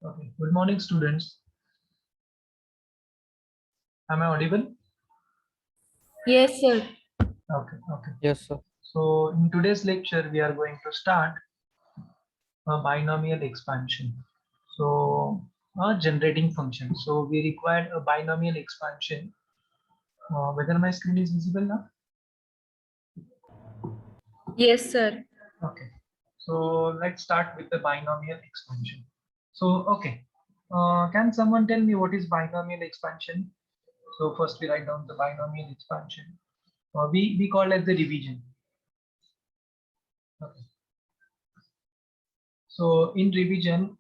Okay. Good morning, students. Am I audible? Yes, sir. Okay. Okay. Yes, sir. So in today's lecture, we are going to start a binomial expansion. So a generating function. So we required a binomial expansion. Whether my screen is visible now? Yes, sir. Okay. So let's start with the binomial expansion. So okay. Can someone tell me what is binomial expansion? So first we write down the binomial expansion. We call it the division. Okay. So in revision,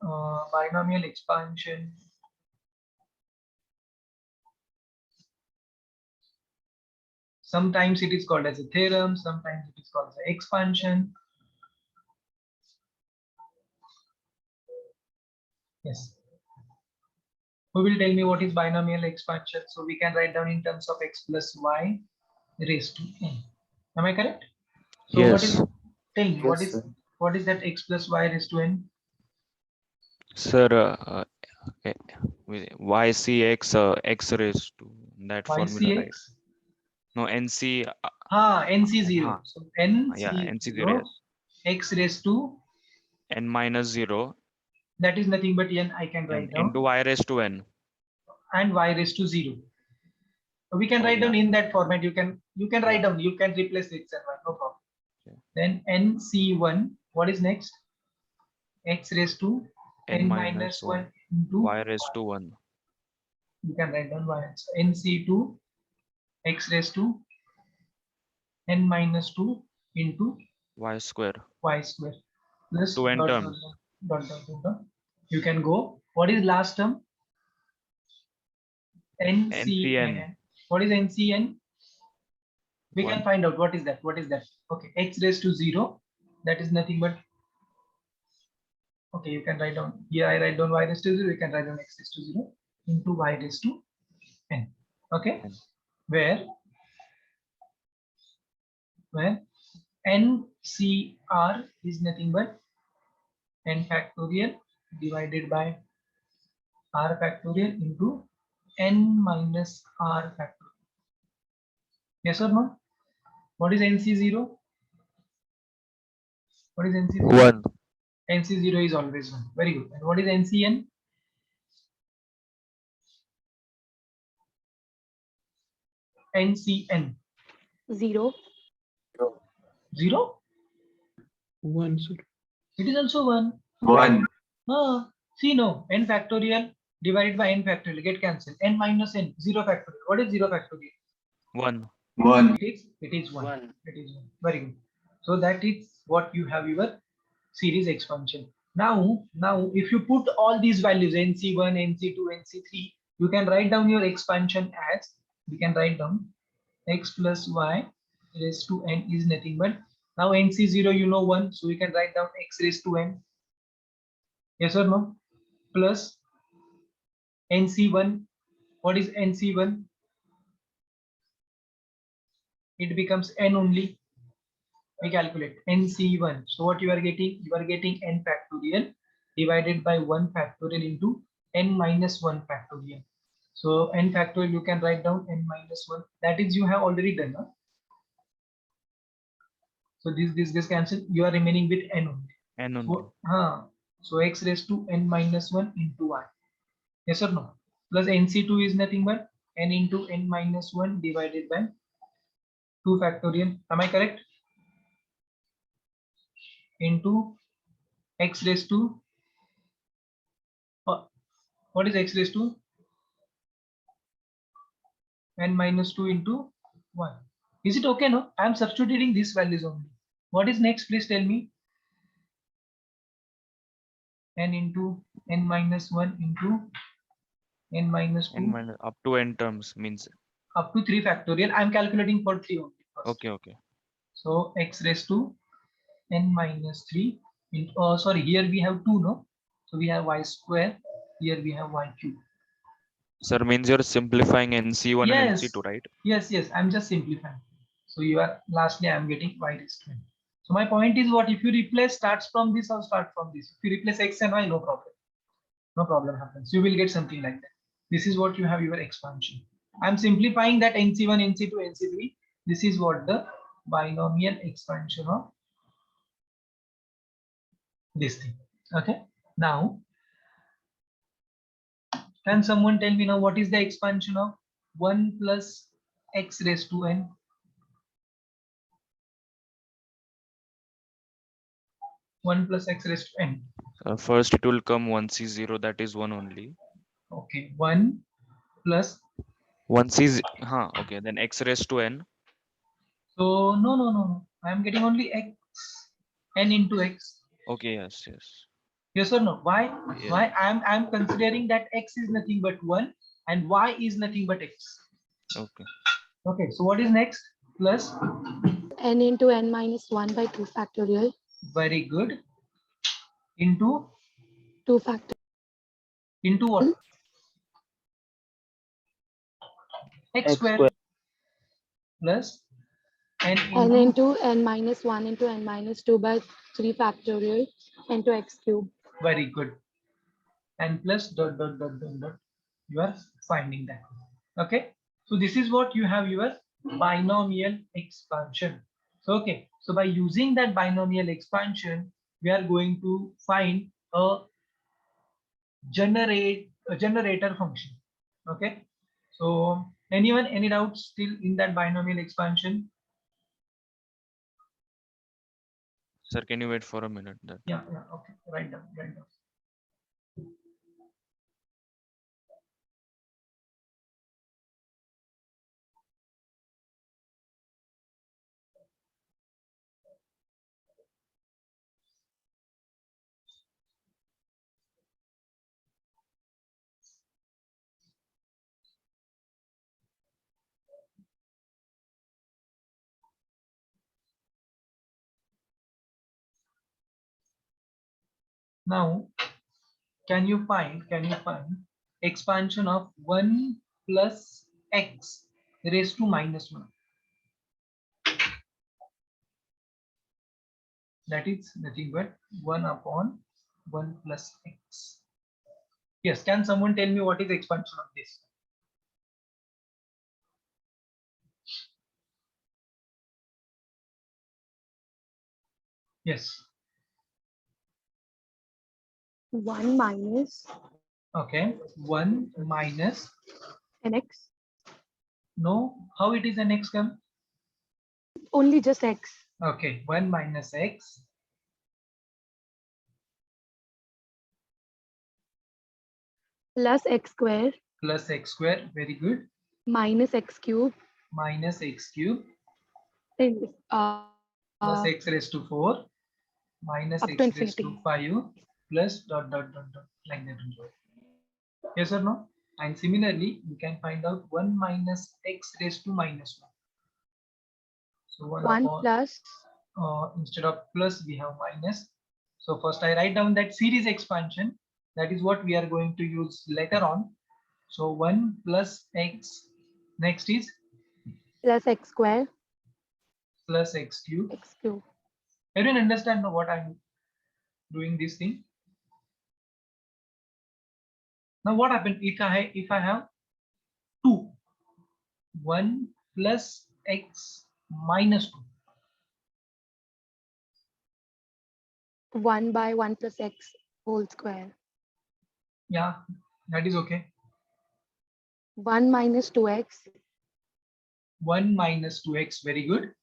binomial expansion, sometimes it is called as a theorem, sometimes it is called as an expansion. Yes. Who will tell me what is binomial expansion? So we can write down in terms of x plus y raised to n. Am I correct? So what is, Yes. tell me, Yes, sir. what is that x plus y raised to n? Sir, YCX x raised to that formula, right? YCX? No, NC. NC0. So Yeah, NC0, NC0 yes. x raised to, N minus 0 that is nothing but n I can and write into down, y raised to n. and y raised to 0. We can Oh, write yeah. down in that format. You can write Yeah. down, you can replace x and y, no problem. Okay. Then nc1, what is next? X raised to N n minus minus 1 1 into y raised to 1. you can write down y. So nc2 x raised to n minus 2 into Y square. y square plus Two n dot terms. dot. You can go. What is last term? NCN. ncn. What is ncn? We can 1. find out what is that. What is that? Okay, x raised to 0. That is nothing but, okay, you can write down here. I write down y raised to 0. You can write down x raised to 0 into y raised to n. Okay, N. where NCR is nothing but n factorial divided by r factorial into n minus r factorial. Yes or no? What is NC0? What is NC0? 1. NC0 is always 1. Very good. And what is NCN? NCN. 0. 0? 1, sir. It is also 1. 1. See, no. N factorial divided by n factorial get cancelled. N minus n, 0 factorial. What is 0 factorial? 1. 1. It is 1. It is 1. Very good. So that is what you have your series expansion. Now if you put all these values nc1, nc2, nc3, you can write down your expansion as, we can write down x plus y raised to n is nothing but, now nc0 you know 1, so we can write down x raised to n. Yes or no? Plus nc1. What is nc1? It becomes n only. We calculate nc1. So what you are getting? You are getting n factorial divided by 1 factorial into n minus 1 factorial. So n factorial you can write down n minus 1. That is you have already done. Huh? So this cancel. You are remaining with n only. N only. So x raised to n minus 1 into y. Yes or no? Plus nc2 is nothing but n into n minus 1 divided by 2 factorial. Am I correct? Into x raised to, what is x raised to? N minus 2 into 1. Is it okay? No, I am substituting these values only. What is next? Please tell me. N into n minus 1 into n minus 2 N minus up to n terms means. up to 3 factorial. I am calculating for 3 only first. Okay. So x raised to n minus 3 into, sorry, here we have 2, no? So we have y square. Here we have y cube. Sir, means you're simplifying NC1 and Yes. NC2, right? Yes. I'm just simplifying. So you are, lastly I am getting y raised to n. So my point is, what if you replace starts from this or start from this? If you replace x and y, no problem. no problem happens. You will get something like that. This is what you have your expansion. I'm simplifying that NC1, NC2, NC3. This is what the binomial expansion of this thing. Okay. Now, can someone tell me now what is the expansion of 1 plus x raised to n? One plus x raised to n. First it will come 1C0, that is 1 only. Okay, 1 plus. 1C, okay, then x raised to n. So no. I am getting only x, n into x. Okay, yes. Yes or no? Why? Yeah. Why I'm considering that x is nothing but 1 and y is nothing but x. Okay. Okay, so what is next? Plus. N into n minus 1 by 2 factorial. Very good. Into 2 factorial. into what? X square plus n N into into n minus 1 into n minus 2 by 3 factorial into x cube. very good. And plus dot. You are finding that. Okay. So this is what you have your binomial expansion. So okay. So by using that binomial expansion, we are going to find a generator function. Okay. So anyone, any doubts still in that binomial expansion? Sir, can you wait for a minute? That Yeah. Okay. Write down. Now, can you find expansion of 1 plus x raised to minus 1? That is nothing but 1 upon 1 plus x. Yes, can someone tell me what is expansion of this? Yes. 1 minus Okay. 1 minus. nx. No, how it is an x come? Only just x. Okay. 1 minus x Plus x square plus x square. Very good. minus x cube. Minus x cube Uh, plus x raised to 4 minus up to x raised to infinity. 5 plus dot like that. Yes or no? And similarly, you can find out 1 minus x raised to minus 1. So 1 1 upon, plus instead of plus, we have minus. So first I write down that series expansion. That is what we are going to use later on. So 1 plus x, next is plus x square plus x cube. x cube. Everyone understand what I'm doing this thing? Now what happened if I have 2? 1 plus x minus 2. 1 by 1 plus x whole square. Yeah, that is okay. 1 minus 2x 1 minus 2x, very good.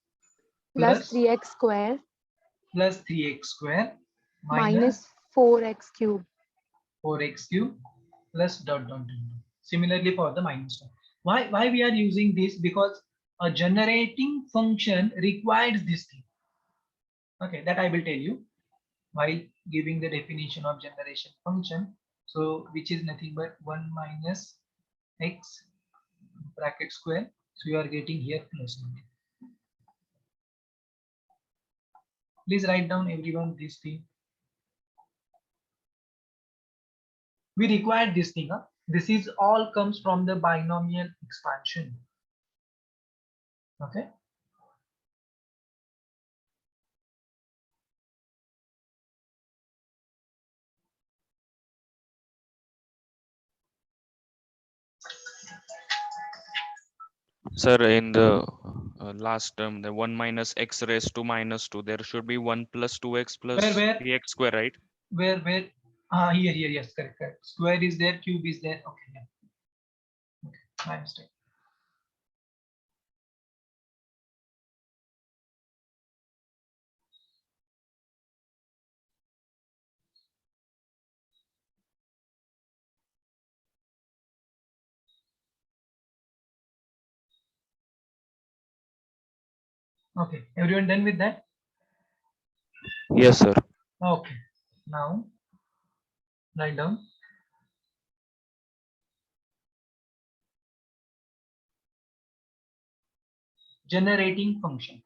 plus 3x square Plus 3x square minus 4x cube. 4x cube plus dot. Similarly for the minus 1. Why we are using this? Because a generating function requires this thing. Okay, that I will tell you while giving the definition of generation function. So which is nothing but 1 minus x bracket square. So you are getting here plus 1. Please write down everyone this thing. We require this thing. This is all comes from the binomial expansion. Okay. Sir, in the last term, the 1 minus x raised to minus 2, there should be 1 plus 2x Where, plus where, 3x square, right? where? Ah, here, yes, correct, correct. Square is there, cube is there. Okay, yeah. Okay, my mistake. Okay, everyone done with that? Yes, sir. Okay, now write down generating function.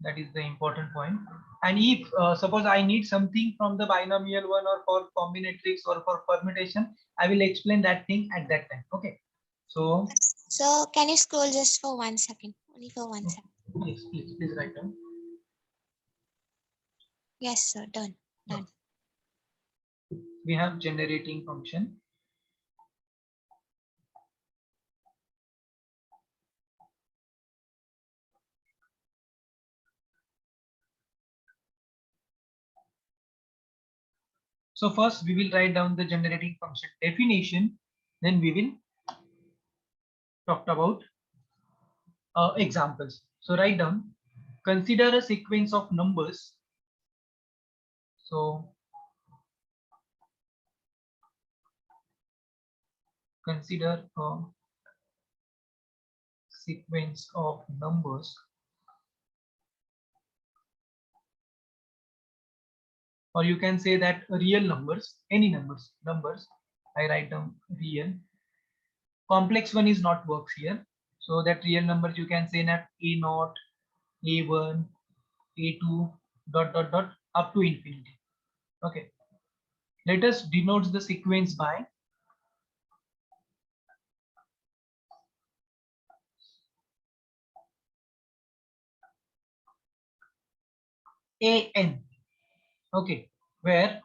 That is the important point. And if suppose I need something from the binomial one or for combinatorics or for permutation, I will explain that thing at that time. Okay. So So can you scroll just for 1 second? Only for 1 second. yes, please write down. Yes, sir. Done. Done. We have generating function. So first we will write down the generating function definition. Then we will talk about examples. So write down, consider a sequence of numbers. So consider a sequence of numbers, or you can say that real numbers, any numbers. I write down real. Complex one is not works here. So that real numbers you can say that a0, a1, a2, dot up to infinity. Okay. Let us denote the sequence by an. Okay, where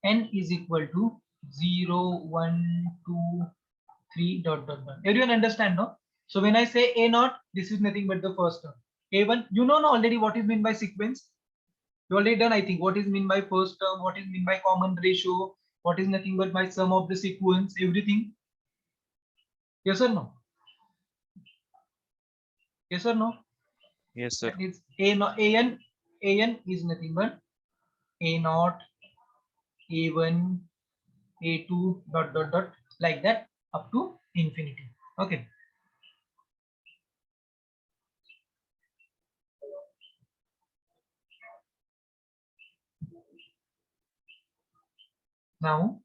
n is equal to 0, 1, 2, 3, dot. Everyone understand, no? So when I say a0, this is nothing but the first term. A1, you know already what is meant by sequence. You already done, I think, what is mean by first term, what is mean by common ratio, what is nothing but by sum of the sequence, everything. Yes or no? Yes or no? Yes, sir. That is an is nothing but a0, a1, a2, dot, like that up to infinity. Okay. Now,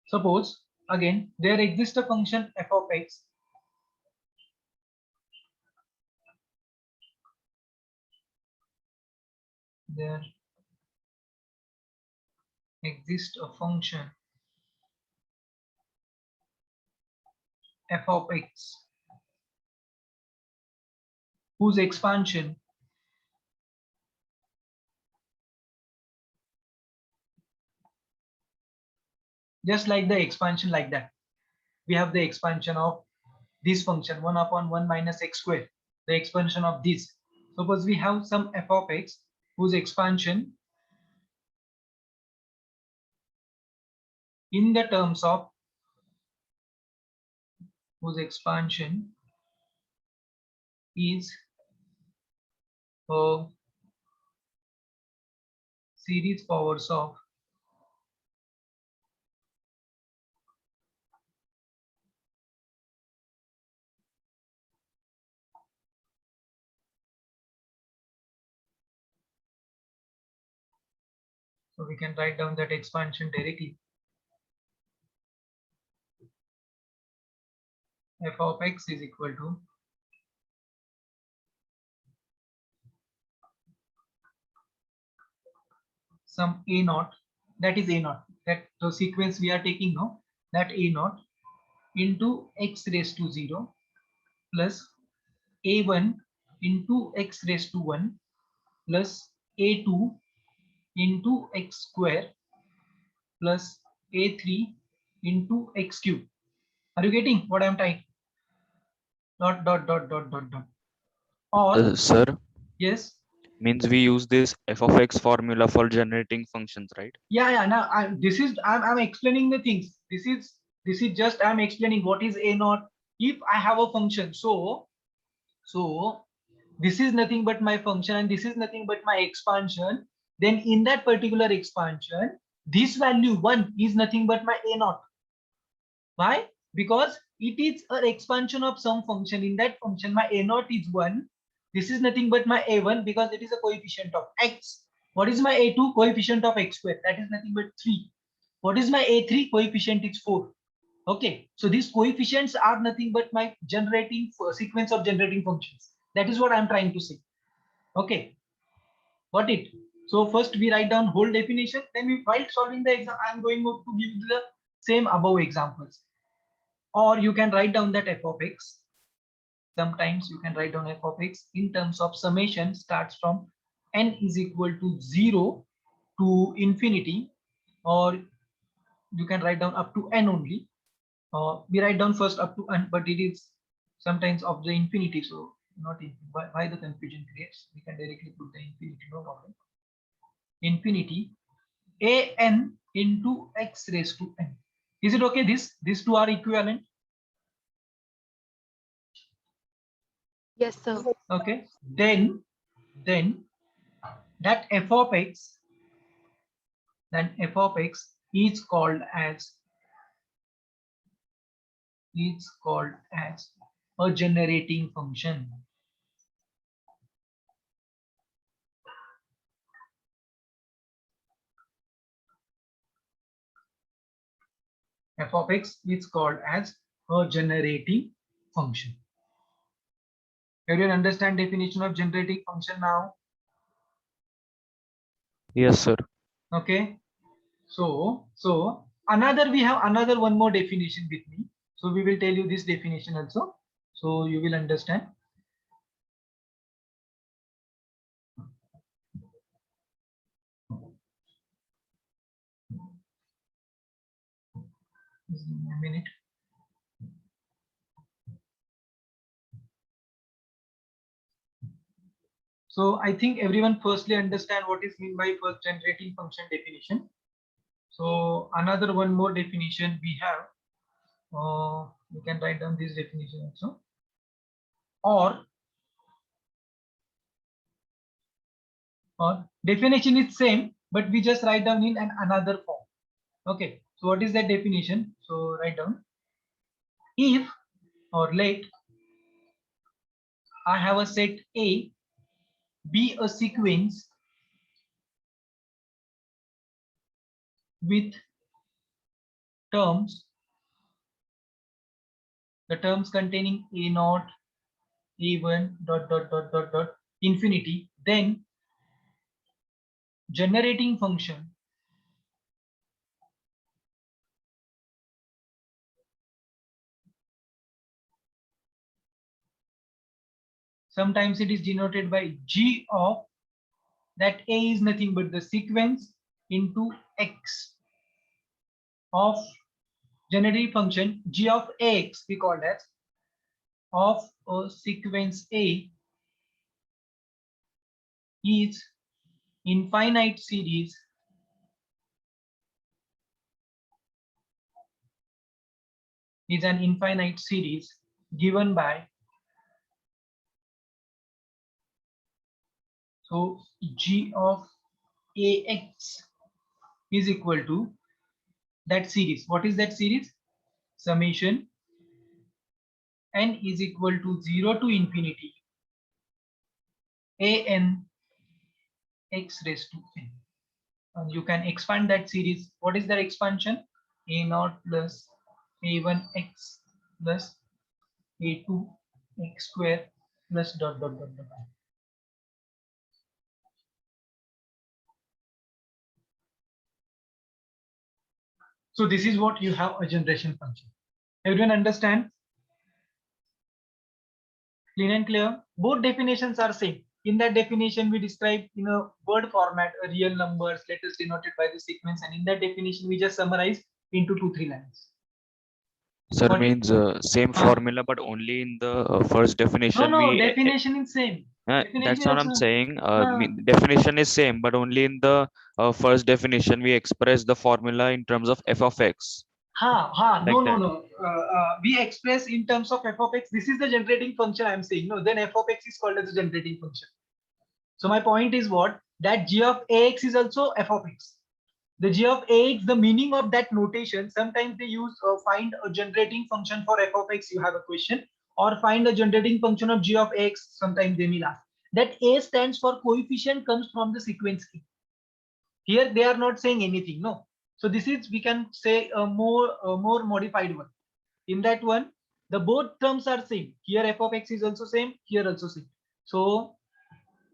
suppose again there exists a function f of x. There exists a function f of x whose expansion just like the expansion like that. We have the expansion of this function 1 upon 1 minus x square. The expansion of this. Suppose we have some f of x whose expansion in the terms of whose expansion is a series powers of so we can write down that expansion directly. F of x is equal to some a naught, that is a naught, that the sequence we are taking now, that a naught into x raised to 0 plus a1 into x raised to 1 plus a2 into x square plus a3 into x cube. Are you getting what I'm trying? Dot dot dot dot dot dot. Or Sir, yes. means we use this f of x formula for generating functions, right? Yeah. Now I'm explaining the things. This is just I'm explaining what is a naught. If I have a function, so this is nothing but my function and this is nothing but my expansion. Then in that particular expansion, this value 1 is nothing but my a naught. Why? Because it is an expansion of some function. In that function, my a naught is 1. This is nothing but my a1 because it is a coefficient of x. What is my a2? Coefficient of x square. That is nothing but 3. What is my a3? Coefficient is 4. Okay, so these coefficients are nothing but my generating sequence of generating functions. That is what I'm trying to say. Okay, got it? So first we write down whole definition. Then while solving the exam, I'm going to give you the same above examples. Or you can write down that f of x. Sometimes you can write down f of x in terms of summation starts from n is equal to 0 to infinity, or you can write down up to n only. We write down first up to n, but it is sometimes of the infinity, so not why the confusion creates. We can directly put the infinity, no problem. Infinity a n into x raised to n. Is it okay? These two are equivalent. Yes, sir. Okay, then that f of x, is called as a generating function. F of x is called as a generating function. Everyone understand definition of generating function now? Yes, sir. Okay. So we have another one more definition with me. So we will tell you this definition also. So you will understand. Just give me a minute. So I think everyone firstly understand what is meant by first generating function definition. So another one more definition we have. You can write down this definition also. Or definition is same, but we just write down in another form. Okay. So what is that definition? So write down. If or let I have a set A be a sequence with terms, the terms containing a naught, a1 dot dot dot dot dot infinity, then generating function sometimes it is denoted by g of that a is nothing but the sequence into x of generating function g of x we call as of a sequence a is infinite series is an infinite series given by, so g of ax is equal to that series. What is that series? Summation n is equal to 0 to infinity a n x raised to n. And you can expand that series. What is that expansion? A naught plus a1 x plus a2 x square plus dot dot dot dot. So this is what you have a generation function. Everyone understand? Clean and clear? Both definitions are same. In that definition, we describe in a word format a real numbers, letters denoted by the sequence, and in that definition, we just summarize into 2-3 lines. Sir, What is- means same Huh? formula, but only in the first No, definition no, we definition is same. that's Definition what I'm also. saying. Huh. Definition is same, but only in the first definition we express the formula in terms of f of x, No, like no, that. no. We express in terms of f of x. This is the generating function I'm saying. No, then f of x is called as a generating function. So my point is what? That g of ax is also f of x. The g of ax, the meaning of that notation, sometimes they use find a generating function for f of x, you have a question, or find a generating function of g of x, sometimes they will ask. That a stands for coefficient comes from the sequence key. Here they are not saying anything, no. So this is, we can say a more modified one. In that one, the both terms are same. Here f of x is also same, here also same. So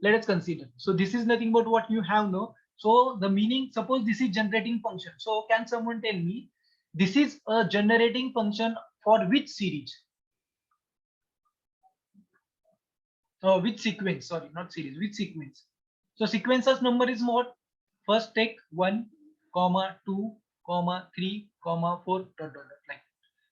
let us consider. So this is nothing but what you have, no. So the meaning, suppose this is generating function. So can someone tell me this is a generating function for which series? Which sequence? Sorry, not series. Which sequence? So sequences number is what? First take 1, comma 2, comma 3, comma 4, dot, dot, dot, like.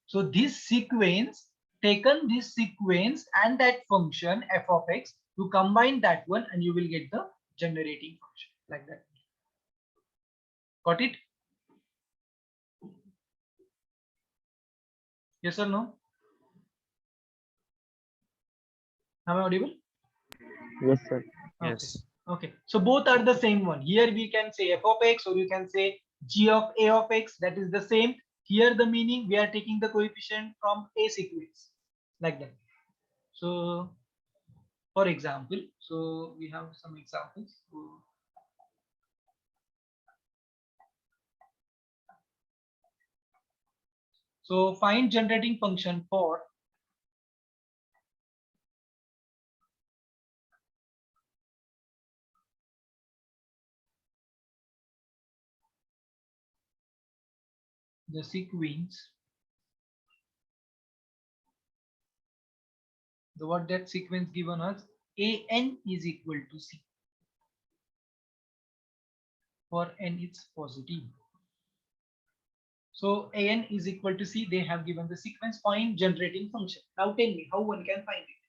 So this sequence, taken this sequence and that function f of x, you combine that one and you will get the generating function like that. Got it? Yes or no? Am I audible? Yes, sir. Okay. Yes. Okay. So both are the same one. Here we can say f of x, or you can say g of a of x. That is the same. Here the meaning, we are taking the coefficient from a sequence like that. So for example, so we have some examples. So find generating function for the sequence, the what that sequence given us, an is equal to c. For n it's positive. So an is equal to c, they have given the sequence, find generating function. Now tell me how one can find it.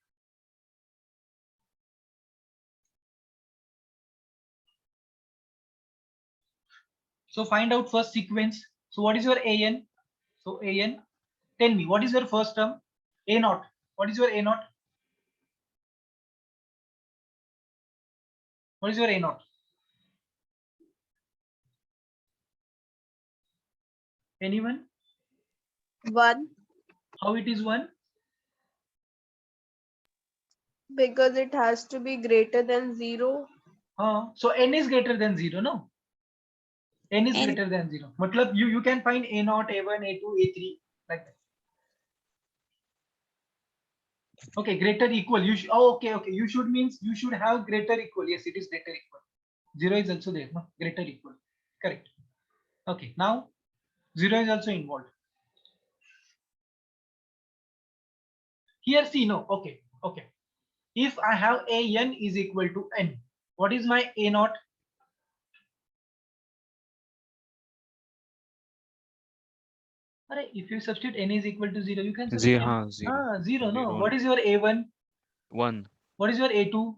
So find out first sequence. So what is your an? So an, tell me what is your first term? A naught. What is your a naught? What is your a naught? Anyone? 1, How it is one? because it has to be greater than 0. So n is greater than 0, no? N is N. greater than 0. Matlab you can find a naught, a1, a2, a3 like that. Okay, greater equal. You should, oh, okay. You should means you should have greater equal. Yes, it is greater equal. 0 is also there, no? Greater equal. Correct. Okay, now 0 is also involved. Here, see, no. Okay. If I have a n is equal to n, what is my a naught? Alright, if you substitute n is equal to 0, you can substitute n. 0. 0, no. Zero What is your a1? 1. What is your a2?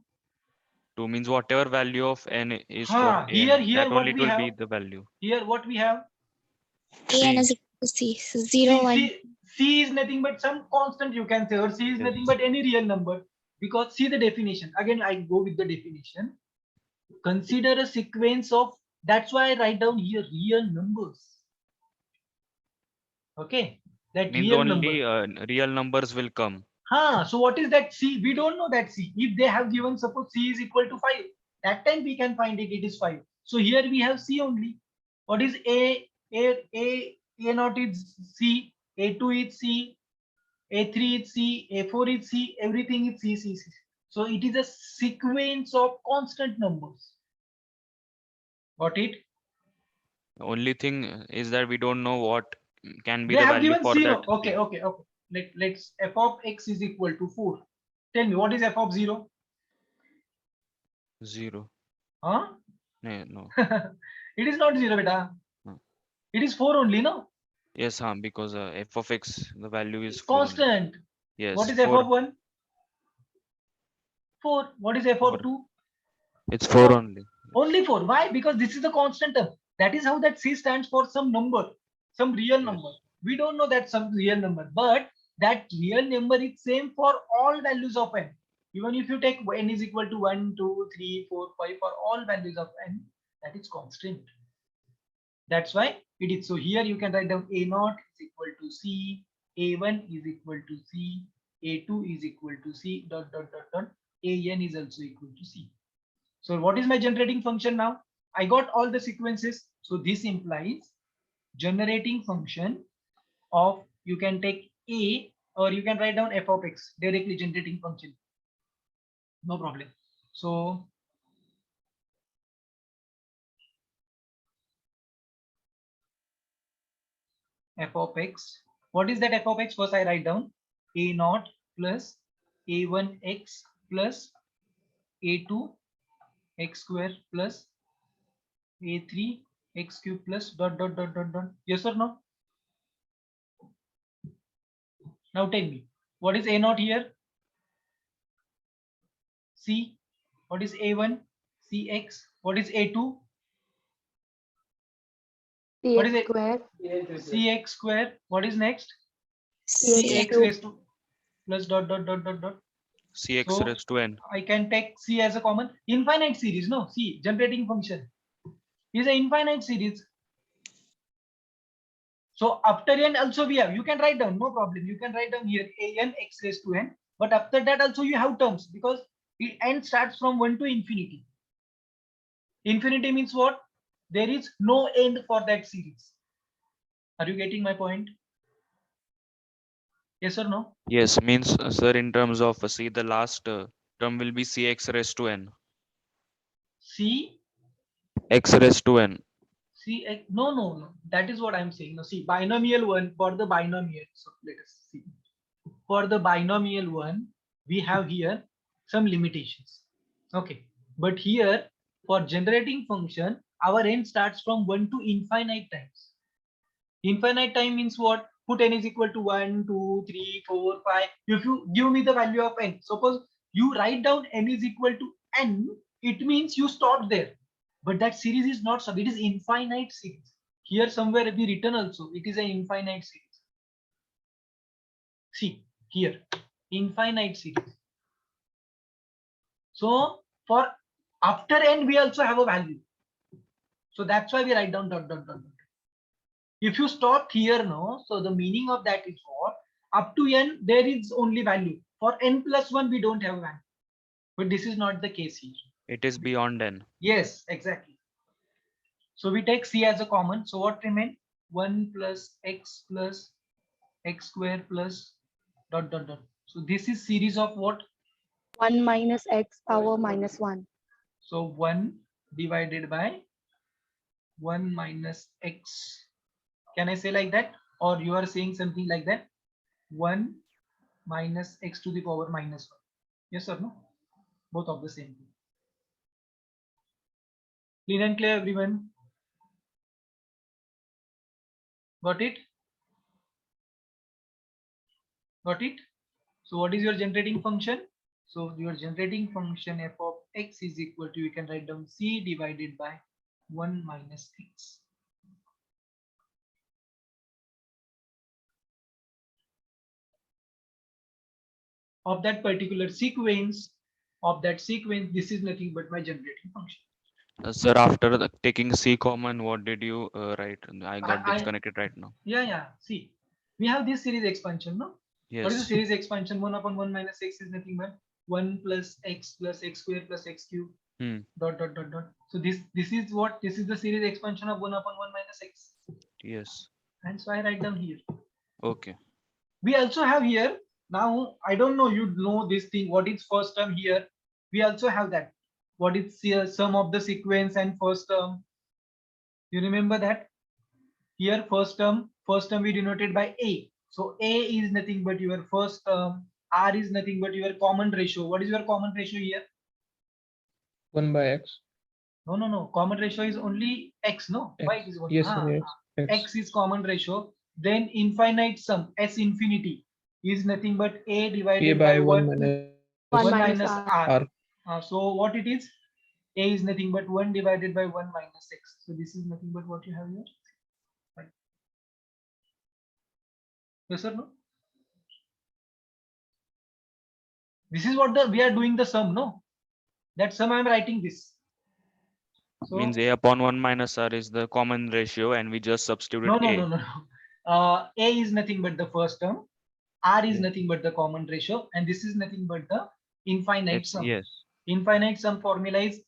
2 means whatever value of n is for Here n, that what only it we will have? be the value. Here what we have? An is C. equal to c. So 0, 1. C is nothing but some constant, you can say, or C is nothing Yes. but any real number. Because see the definition. Again, I go with the definition. Consider a sequence of, that's why I write down here real numbers. Okay, that Means real number. only real numbers will come. So what is that C? We don't know that C. If they have given, suppose C is equal to 5, that time we can find it is 5. So here we have C only. What is A naught is C, A2 is C, A3 is C, A4 is C, everything is C. So it is a sequence of constant numbers. Got it? The only thing is that we don't know what can be They the have value given for 0. that. Okay. Let's f of x is equal to 4. Tell me what is f of 0? 0. Huh? No. It is not 0, beta. Hmm. It is 4 only, no? Yes, because f of x, the value is It's 4. constant. Yes, What is f 4. of 1? 4. What is f 4. of 2? It's 4 4. only. Only 4. Why? Because this is the constant term. That is how that C stands for some number, some real Yes. number. We don't know that some real number, but that real number is same for all values of n. Even if you take n is equal to 1, 2, 3, 4, 5 for all values of n, that is constant. That's why it is. So here you can write down A0 is equal to C, A1 is equal to C, A2 is equal to C, dot, dot, dot, dot, AN is also equal to C. So what is my generating function now? I got all the sequences. So this implies generating function of, you can take A or you can write down f of x, directly generating function. No problem. So f of x, what is that f of x? First I write down A0 plus A1x plus A2 x square plus A3 x cube plus dot, dot, dot, dot, dot. Yes or no? Now tell me, what is A0 here? C. What is A1? Cx. What is A2? What is CX it? square, Cx square. What is next? CX Cx cube. raised to plus dot, dot, dot, dot, dot. Cx So raised to n. I can take C as a common infinite series. No, C generating function is an infinite series. So after n also we have, you can write down, no problem. You can write down here an x raised to n. But after that also you have terms, because n starts from 1 to infinity. Infinity means what? There is no end for that series. Are you getting my point? Yes or no? Yes, means sir, in terms of see, the last term will be cx raised to n. C, X raised to n. C, no, no, no. That is what I'm saying. No, see, binomial one, for the binomial. So let us see. For the binomial one, we have here some limitations. Okay. But here for generating function, our n starts from 1 to infinite times. Infinite time means what? Put n is equal to 1, 2, 3, 4, 5. If you give me the value of n, suppose you write down n is equal to n, it means you stopped there. But that series is not sub, it is infinite series. Here somewhere be written also, it is an infinite series. See here, infinite series. So for after n, we also have a value. So that's why we write down dot, dot, dot, dot. If you stop here now, so the meaning of that is what? Up to n, there is only value. For n plus 1, we don't have value. But this is not the case here. It is beyond n. Yes, exactly. So we take C as a common. So what remain? 1 plus x square plus dot, dot, dot. So this is series of what? 1 minus x power minus 1. So 1 divided by 1 minus x. Can I say like that? Or you are saying something like that? 1 minus x to the power minus 1. Yes or no? Both of the same thing. Clear and clear, everyone? Got it? Got it? So what is your generating function? So your generating function f of x is equal to, you can write down c divided by 1 minus x. Of that particular sequence, this is nothing but my generating function. Sir, after taking C common, what did you write? I got I- disconnected right now. Yeah. See, we have this series expansion, no? What is the Yes. series expansion? 1 upon 1 minus x is nothing but 1 plus x square plus x cube. Hmm. Dot, dot, dot, dot. So this is what? This is the series expansion of 1 upon 1 minus x. Yes. And so I write down here. Okay. We also have here, now I don't know, you know this thing, what is first term here? We also have that. What is here, sum of the sequence and first term? You remember that? Here first term we denoted by A. So A is nothing but your first term. R is nothing but your common ratio. What is your common ratio here? 1 by x. No. Common ratio is only x, no? Why it is 1? Yes, yes, X is common ratio. then infinite sum S infinity is nothing but A A divided by by 1 1 minus 1 minus minus R. R. R. So what it is? A is nothing but 1 divided by 1 minus X. So this is nothing but what you have here. Right. Yes or no? This is what we are doing the sum, no? That sum I am writing this. So Means A upon 1 minus R is the common ratio and we just substitute no, A. no. A is nothing but the first term. R is Yeah. nothing but the common ratio, and this is nothing but the infinite sum. Yes. Infinite sum formula is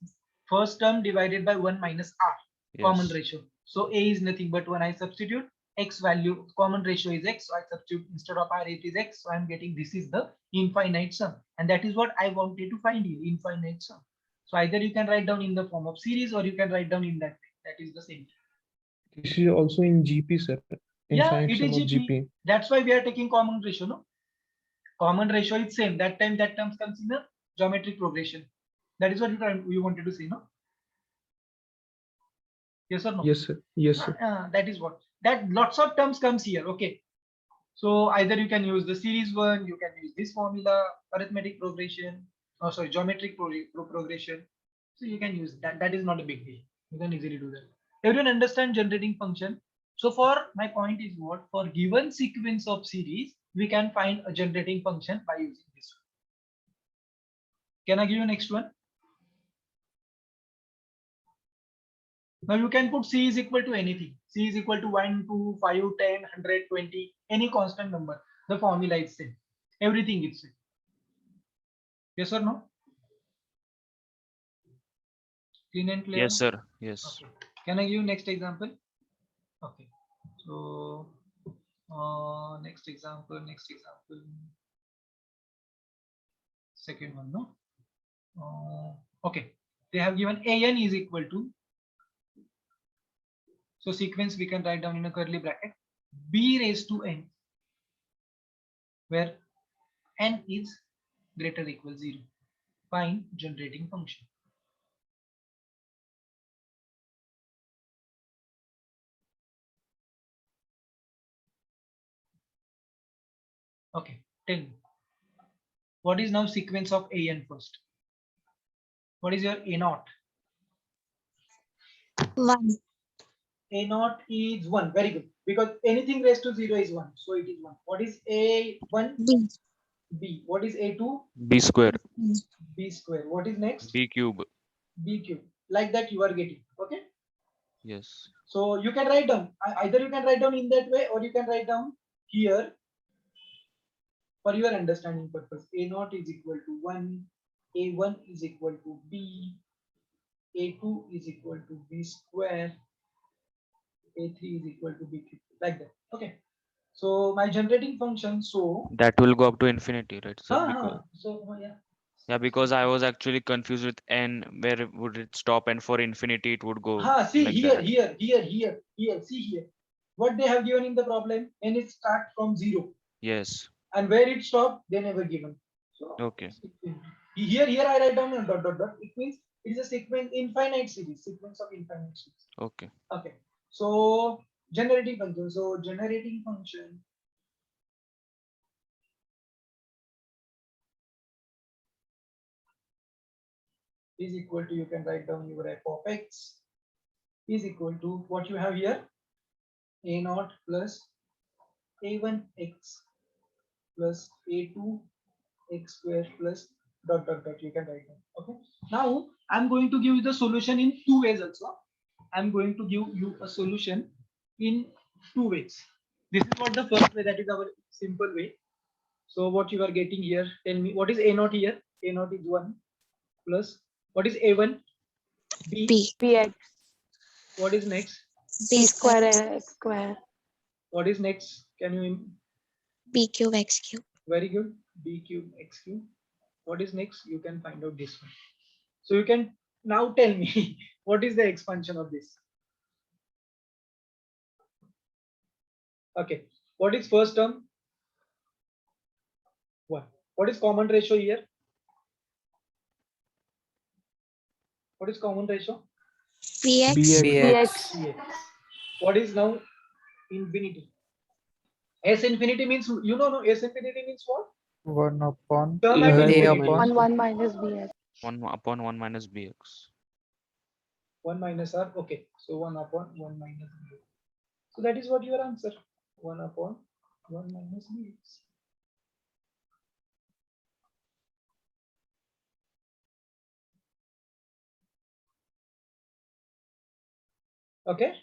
first term divided by 1 minus R, common Yes. ratio. So A is nothing but when I substitute X value, common ratio is X, so I substitute instead of R, it is X. So I'm getting this is the infinite sum, and that is what I wanted to find here, infinite sum. So either you can write down in the form of series or you can write down in that way. That is the same. This is also in GP, sir. Yeah, Infinite it sum is of GP. GP. That's why we are taking common ratio, no? Common ratio is same. That time that terms comes in the geometric progression. That is what you wanted to say, no? Yes or no? Yes, sir. Yes, sir. That is what. That lots of terms comes here. Okay. So either you can use the series one, you can use this formula, arithmetic progression, or sorry, geometric progression. So you can use that. That is not a big deal. You can easily do that. Everyone understand generating function? So for my point is what? For given sequence of series, we can find a generating function by using this one. Can I give you next one? Now you can put C is equal to anything. C is equal to 1, 2, 5, 10, 100, 20, any constant number. The formula is same. Everything is same. Yes or no? Clean and clear? Yes, sir. Yes. Okay. Can I give you next example? Okay. So next example. Second one, no? Okay. They have given AN is equal to, so sequence we can write down in a curly bracket, B raised to N, where N is greater or equal 0. Find generating function. Okay, tell me. What is now sequence of AN first? What is your A naught? 1. A naught is 1. Very good. Because anything raised to 0 is 1. So it is 1. What is A1? B. B. What is A2? B square. B square. What is next? B cube. B cube. Like that you are getting. Okay. Yes. So you can write down. Either you can write down in that way or you can write down here for your understanding purpose. A naught is equal to 1. A1 is equal to B. A2 is equal to B square. A3 is equal to B cube. Like that. Okay. So my generating function, so That will go up to infinity, right, sir? Because, yeah. yeah, because I was actually confused with N. Where would it stop? And for infinity, it would go See like here, that. here. See here. What they have given in the problem, and it start from 0. Yes. And where it stop, they never given. So Okay. here I write down a dot. It means it is a sequence, infinite series, sequence of infinite series. Okay. Okay. So generating function. So generating function is equal to, you can write down your f of x is equal to what you have here, a naught plus a1 x plus a2 x square plus dot. You can write down. Okay. Now I'm going to give you the solution in 2 ways also. I'm going to give you a solution in 2 ways. This is what the first way, that is our simple way. So what you are getting here, tell me what is a naught here. A naught is 1 plus what is a1? B. Bx. What is next? B square x square. What is next? Can you? B cube x cube. Very good. B cube x cube. What is next? You can find out this one. So you can now tell me what is the expansion of this? Okay. What is first term? 1. What is common ratio here? What is common ratio? Bx. BX. Bx. Cx. What is now infinity? S infinity means, you know, no, S infinity means what? 1 upon Term at a infinity. upon 1 minus bs. 1 upon 1 minus bx. 1 minus r. Okay. So 1 upon 1 minus b. So that is what your answer. 1 upon 1 minus bx. Okay.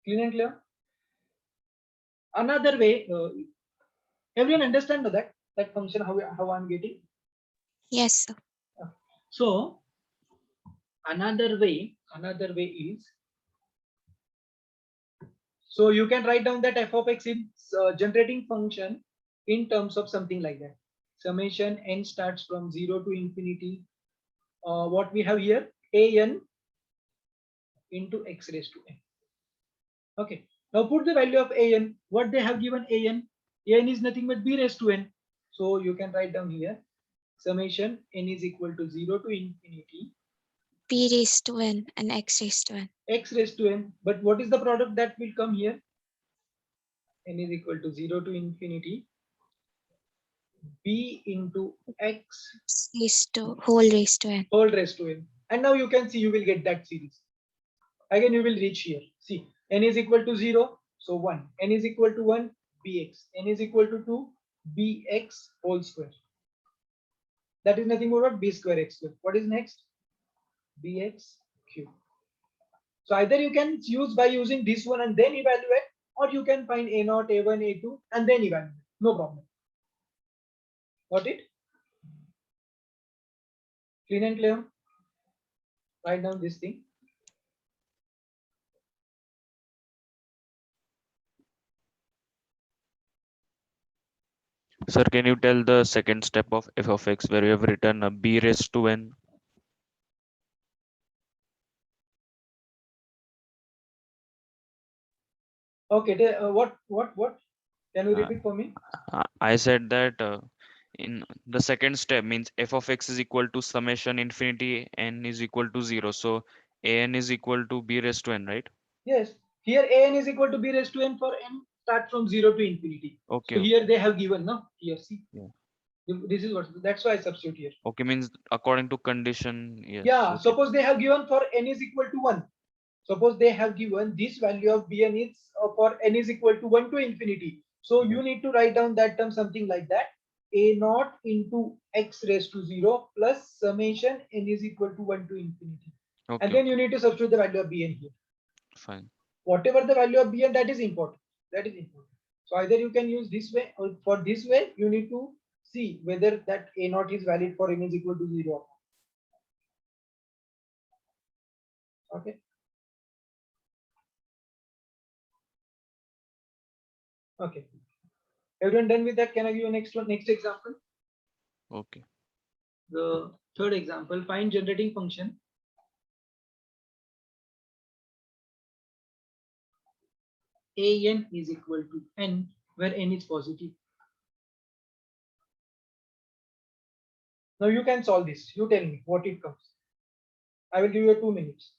Clean and clear. Another way, everyone understand that function how I'm getting. Yes, sir. So another way is, so you can write down that f of x is generating function in terms of something like that. Summation n starts from 0 to infinity. What we have here, an into x raised to n. Okay. Now put the value of an. What they have given an. An is nothing but b raised to n. So you can write down here, summation n is equal to 0 to infinity P raised to n and x raised to n. x raised to n. But what is the product that will come here? N is equal to 0 to infinity b into x Raised to whole raised to n. whole raised to n. And now you can see, you will get that series. Again, you will reach here. See, n is equal to 0, so 1. N is equal to 1, bx. N is equal to 2, bx whole square. That is nothing but b square x square. What is next? Bx cube. So either you can use by using this one and then evaluate, or you can find a0, a1, a2 and then evaluate. No problem. Got it? Clean and clear? Write down this thing. Sir, can you tell the second step of f of x where you have written a b raised to n? Okay, what? Can you Uh, repeat for me? I said that in the second step means f of x is equal to summation infinity n is equal to 0. So an is equal to b raised to n, right? Yes. Here an is equal to b raised to n for n start from 0 to infinity. Okay. So here they have given, no? Here, see. Yeah. This is what, that's why I substitute here. Okay, means according to condition, yes. Yeah, Okay. suppose they have given for n is equal to 1. Suppose they have given this value of bn is for n is equal to 1 to infinity. So you need to write down that term something like that. A naught into x raised to 0 plus summation n is equal to 1 to infinity. Okay, And then you need to substitute the value of bn here. fine. Whatever the value of bn, that is important. That is important. So either you can use this way, or for this way, you need to see whether that a naught is valid for n is equal to 0. Okay. Okay. Everyone done with that? Can I give you next one? Next example. Okay. The third example, find generating function an is equal to n, where n is positive. Now you can solve this. You tell me what it comes. I will give you 2 minutes.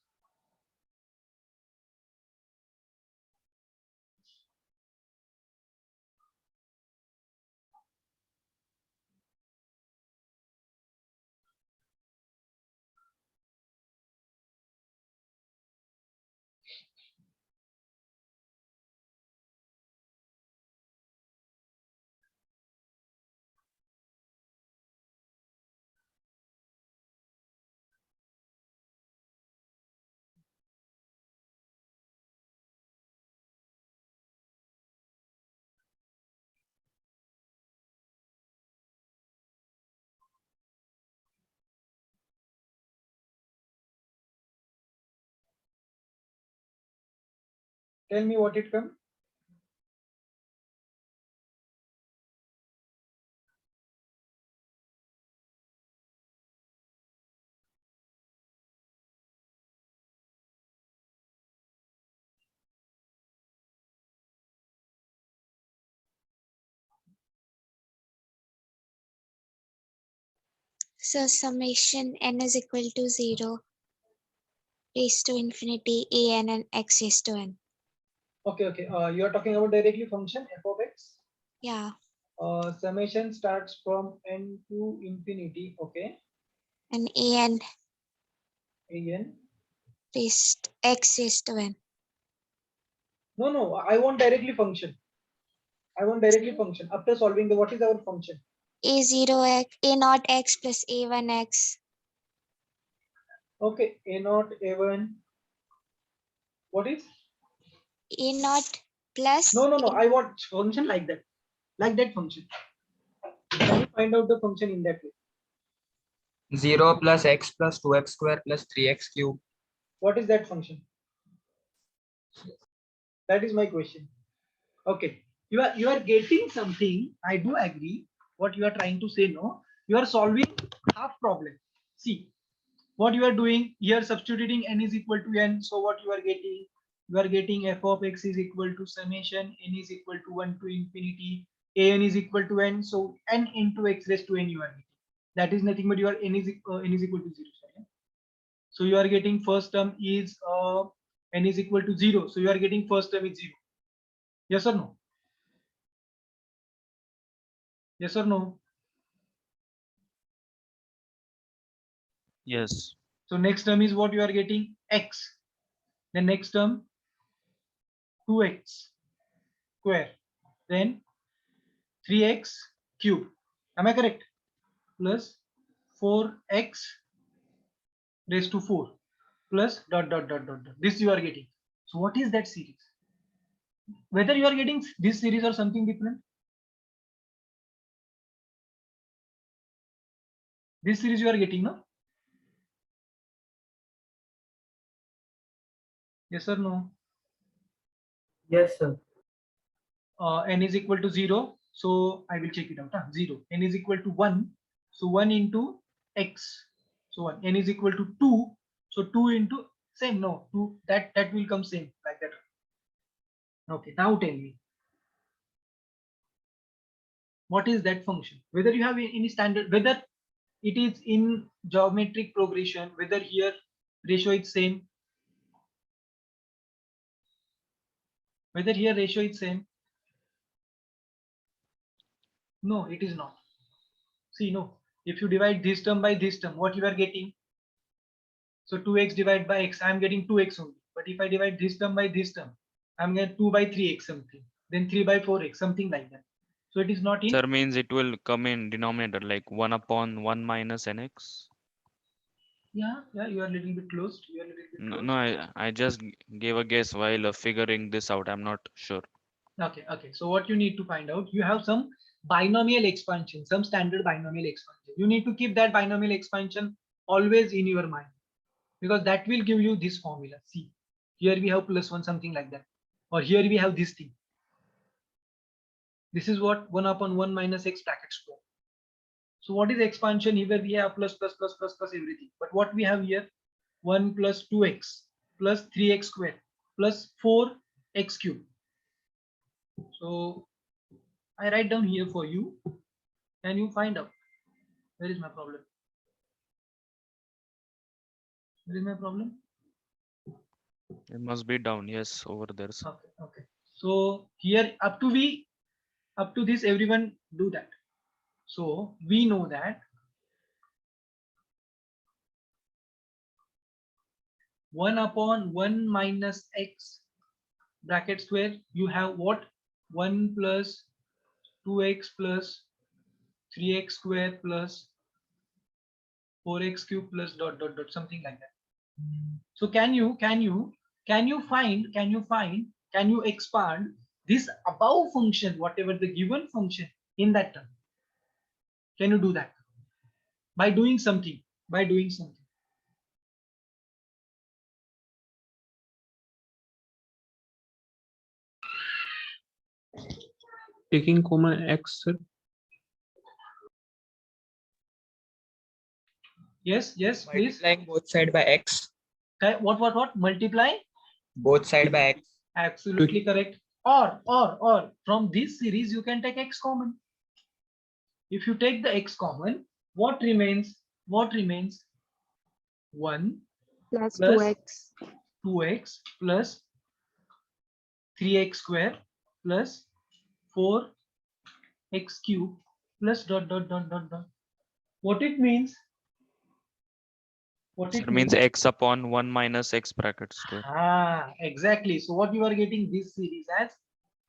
Tell me what it comes. So summation n is equal to 0 raised to infinity an and x raised to n. Okay. You are talking about directly function f of x. Yeah. Summation starts from n to infinity. Okay. And an An. raised x raised to n. No. I want directly function. After solving the what is our function? A0 x, A0 x plus A1 x. Okay. A naught A1. What is? A0 plus. No. I want function like that. Like that function. Can you find out the function in that way? 0 plus x plus 2x square plus 3x cube. What is that function? That is my question. Okay. You are getting something. I do agree. What you are trying to say, no? You are solving half problem. See, what you are doing here, substituting n is equal to n. So what you are getting? You are getting f of x is equal to summation n is equal to 1 to infinity. An is equal to n. So n into x raised to n you are getting. That is nothing but your n is equal to 0. Sorry. So you are getting first term is n is equal to 0. So you are getting first term is 0. Yes or no? Yes or no? Yes. So next term is what you are getting x. Then next term 2x square. Then 3x cube. Am I correct? Plus 4x raised to 4 plus dot. This you are getting. So what is that series? Whether you are getting this series or something different. This series you are getting, no? Yes or no? Yes, sir. N is equal to 0. So I will check it out. 0. N is equal to 1. So 1 into x. So 1. N is equal to 2. So 2 into same. No, 2 that will come same like that. Okay. Now tell me, what is that function? Whether you have any standard, whether it is in geometric progression, whether here ratio is same, whether here ratio is same. No, it is not. See, no. If you divide this term by this term, what you are getting? So 2x divided by x, I am getting 2x only. But if I divide this term by this term, I'm getting 2 by 3x something. Then 3 by 4x, something like that. So it is not in. Sir, means it will come in denominator like 1 upon 1 minus nx. Yeah, you are a little bit close. You are a little bit No, close. no, I just gave a guess while figuring this out. I'm not sure. Okay. So what you need to find out, you have some binomial expansion, some standard binomial expansion. You need to keep that binomial expansion always in your mind, because that will give you this formula. See, here we have plus 1, something like that. Or here we have this thing. This is what 1 upon 1 minus x bracket square. So what is expansion? Here we have plus everything. But what we have here, 1 plus 2x plus 3x square plus 4x cube. So I write down here for you. Can you find out? Where is my problem? Where is my problem? It must be down. Yes, over there. Sir. Okay. So here up to this, everyone do that. So we know that 1 upon 1 minus x bracket square, you have what? 1 plus 2x plus 3x square plus 4x cube plus dot, something like that. So can you expand this above function, whatever the given function in that term? Can you do that by doing something? Taking common x, sir. Yes, please. Multiplying both side by x. What? Multiply? Both side by x. Absolutely correct. Or from this series you can take x common. If you take the x common, what remains? 1 Plus plus 2x. 2x plus 3x square plus 4x cube plus dot dot dot dot dot. What it means? What Sir, it means means? x upon 1 minus x bracket square. Exactly. So what you are getting this series as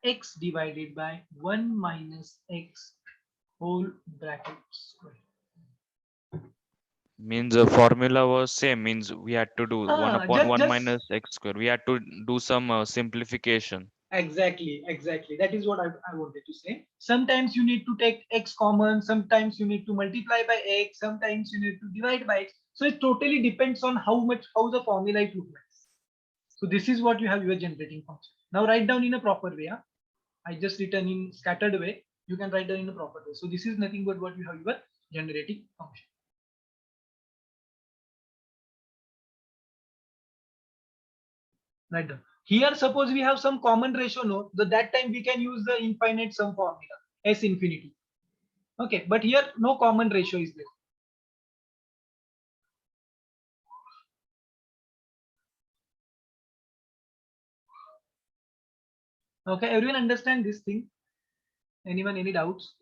x divided by 1 minus x whole bracket square. Means the formula was same, means we had to do 1 upon 1 Just minus x square. We had to do some simplification. exactly. That is what I wanted to say. Sometimes you need to take x common, sometimes you need to multiply by x, sometimes you need to divide by x. So it totally depends on how the formula it looks like. So this is what you have your generating function. Now write down in a proper way. I just written in scattered way. You can write down in a proper way. So this is nothing but what you have your generating function. Write down. Here, suppose we have some common ratio, no, that time we can use the infinite sum formula, S infinity. Okay, but here no common ratio is there. Okay, everyone understand this thing? Anyone, any doubts?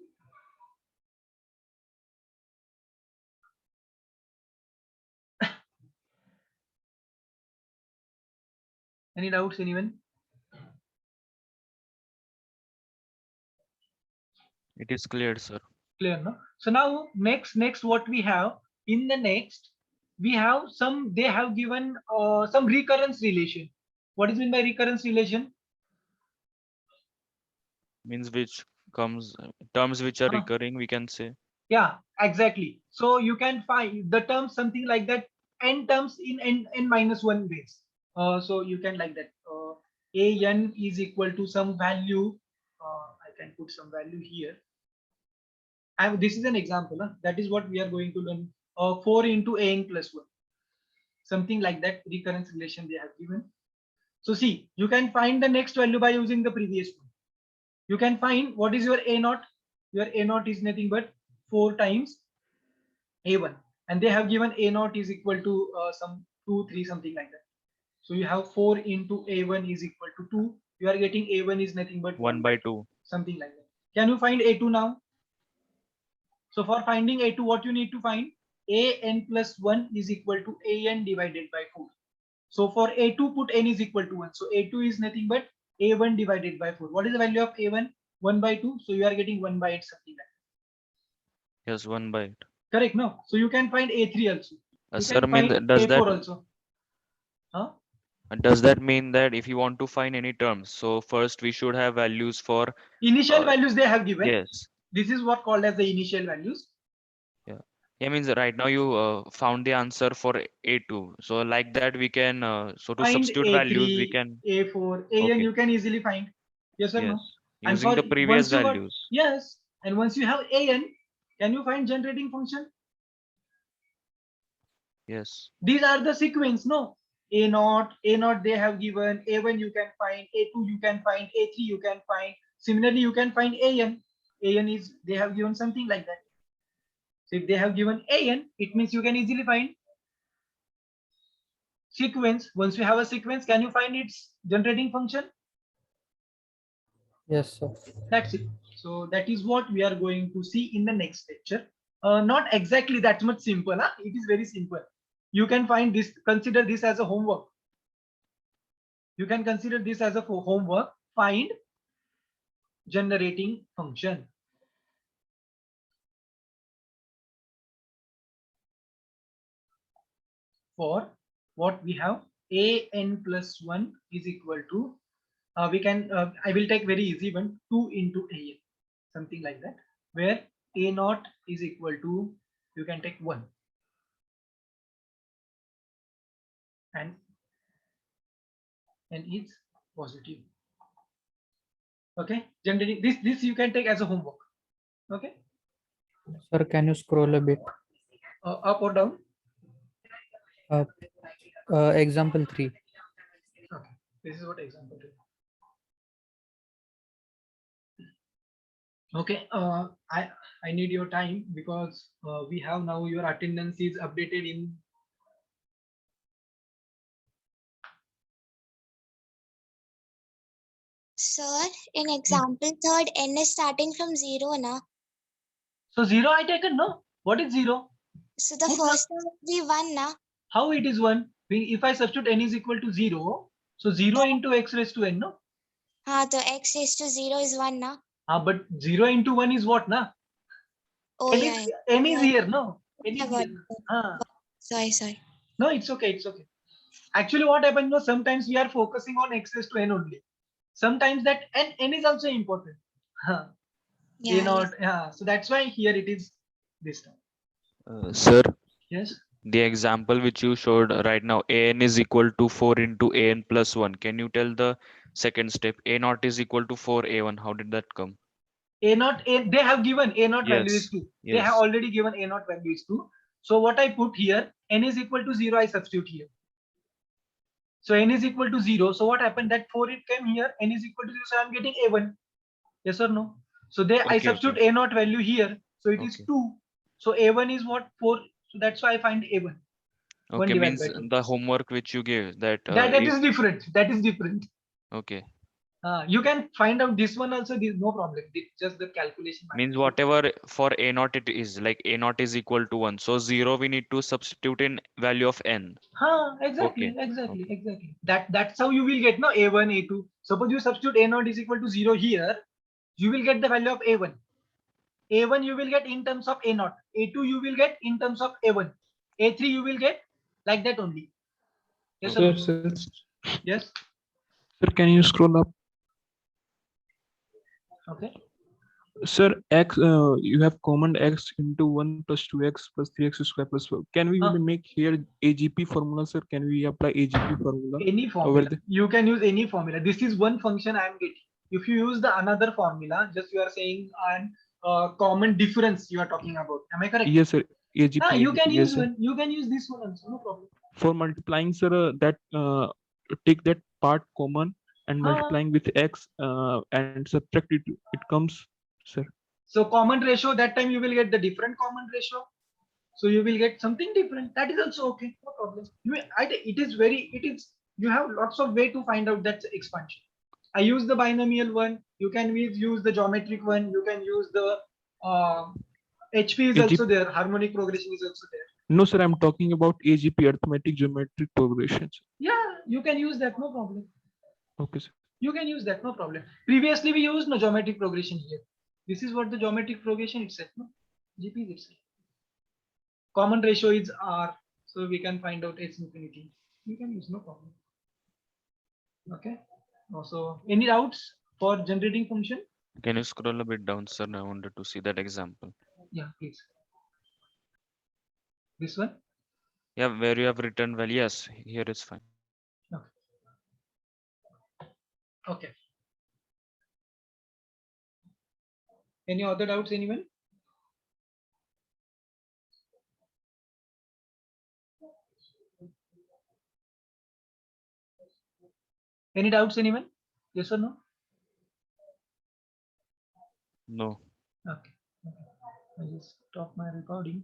Any doubts, anyone? It is clear, sir. Clear, no? So now next what we have in the next, we have some, they have given some recurrence relation. What is mean by recurrence relation? Means which comes terms which are Huh. recurring, we can say. Yeah, exactly. So you can find the terms something like that, n terms in n minus 1 base. So you can like that. An is equal to some value. I can put some value here. This is an example. That is what we are going to learn. 4 into an plus 1. Something like that recurrence relation they have given. So see, you can find the next value by using the previous one. You can find what is your a naught. Your a naught is nothing but 4 times a1, and they have given a naught is equal to some 2 3 something like that. So you have 4 into a1 is equal to 2. You are getting a1 is nothing but 1 by 2. something like that. Can you find a2 now? So for finding a2, what you need to find, an plus 1 is equal to an divided by 4. So for a2, put n is equal to 1. So a2 is nothing but a1 divided by 4. What is the value of a1? 1 by 2. So you are getting 1 by 8 something like that. Yes, 1 by 8. Correct, no? So you can find a3 also. You Sir, can means find does a4 that also. Huh? does that mean that if you want to find any terms, so first we should have values for Initial values they have given. yes. This is what called as the initial values. Yeah, means right now you found the answer for A2. So like that we can so to Find substitute values we a3, can a4, an okay. you can easily find. Yes or no? Yes. And Using for the previous once you got, values. yes, and once you have an, can you find generating function? Yes. These are the sequence, no? A naught they have given, a1 you can find, a2 you can find, a3 you can find. Similarly, you can find an. An is, they have given something like that. So if they have given an, it means you can easily find sequence. Once you have a sequence, can you find its generating function? Yes, sir. That's it. So that is what we are going to see in the next lecture. Not exactly that much simple. Huh? It is very simple. You can find this, consider this as a homework. You can consider this as a homework. Find generating function. For what we have, an plus 1 is equal to, we can, I will take very easy one, 2 into an, something like that, where a naught is equal to, you can take 1. And it's positive. Okay, generating this you can take as a homework. Okay, Sir, can you scroll a bit? up or down? Example 3. Okay, this is what example is. Okay, I need your time because we have now your attendance is updated in Sir, in example third, n is starting from 0, na? So 0 I taken, no? What is 0? So the Put na. first one will be 1, na? How it is 1? If I substitute n is equal to 0, so 0 into x raised to n, no? So x raised to 0 is 1, na? But 0 into 1 is what, na? Oh, N yeah. is, n is Yeah. here, no? N Yeah, is got here. it. Sorry. No, it's okay, it's okay. Actually, what happens, no, sometimes we are focusing on x raised to n only. Sometimes that n is also important. A Yeah. not, yeah. So that's why here it is this time. Sir, Yes. the example which you showed right now, an is equal to 4 into an plus 1. Can you tell the second step? A naught is equal to 4a1. How did that come? A naught, they have given a naught value is Yes. 2. They have Yes. already given a naught value is 2. So what I put here, n is equal to 0, I substitute here. So n is equal to 0. So what happened, that 4 it came here, n is equal to 0, so I'm getting a1. Yes or no? So there I Okay, substitute okay. a naught value here. So it is Okay. 2. So a1 is what? 4. So that's why I find a1. 1 Okay, divided means by 2. the homework which you gave that That if is different. That is different. okay, You can find out this one also. This no problem. Just the calculation. means whatever for a naught it is, like a naught is equal to 1. So 0 we need to substitute in value of n. Exactly, Okay. exactly, Okay. exactly. That's how you will get no a1, a2. Suppose you substitute a naught is equal to 0 here, you will get the value of a1. A1 you will get in terms of a naught. A2 you will get in terms of a1. A3 you will get like that only. Yes, Okay. sir. Yes. Sir, can you scroll up? Okay. Sir, x you have common x into 1 plus 2x plus 3x square plus 4. Can we make here AGP formula, sir? Can we apply AGP formula? Any formula. You can use any formula. This is one function I am getting. If you use the another formula, just you are saying an common difference you are talking about. Am I correct? Yes, sir. AGP. You can yes, use sir. one. You can use this one also. No problem. For multiplying, sir, that take that part common and multiplying with x and subtract it. It comes, sir. So common ratio, that time you will get the different common ratio. So you will get something different. That is also okay. No problem. You have lots of way to find out that expansion. I use the binomial one. You can use the geometric one. You can use the HP is also there. Harmonic progression is also there. No, sir, I'm talking about AGP, arithmetic geometric progressions. Yeah, you can use that. No problem. Okay, sir. You can use that. No problem. Previously we used no geometric progression here. This is what the geometric progression itself. No, GP is itself. Common ratio is R, so we can find out H infinity. You can use, no problem. Okay. Also, any doubts for generating function? Can you scroll a bit down, sir? I wanted to see that example. Yeah, please. This one? Yeah, where you have written well, yes, here is fine. Okay. Okay. Any other doubts, anyone? Any doubts, anyone? Yes or no? No. Okay. I just stop my recording.